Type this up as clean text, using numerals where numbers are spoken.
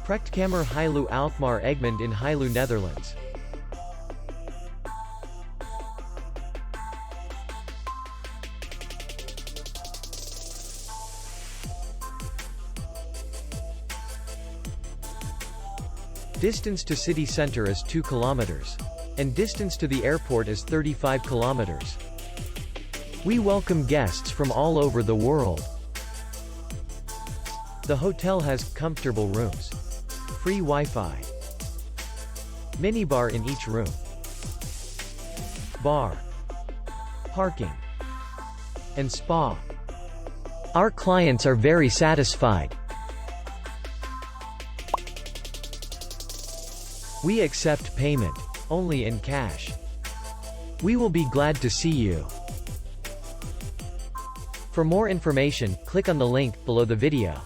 Prachtkamer Heiloo Alkmaar Egmond in Heiloo, Netherlands. Distance to city center is 2 kilometers. And distance to the airport is 35 kilometers. We welcome guests from all over the world. The hotel has comfortable rooms, free Wi-Fi, minibar in each room, bar, parking, and spa. Our clients are very satisfied. We accept payment only in cash. We will be glad to see you. For more information, click on the link below the video.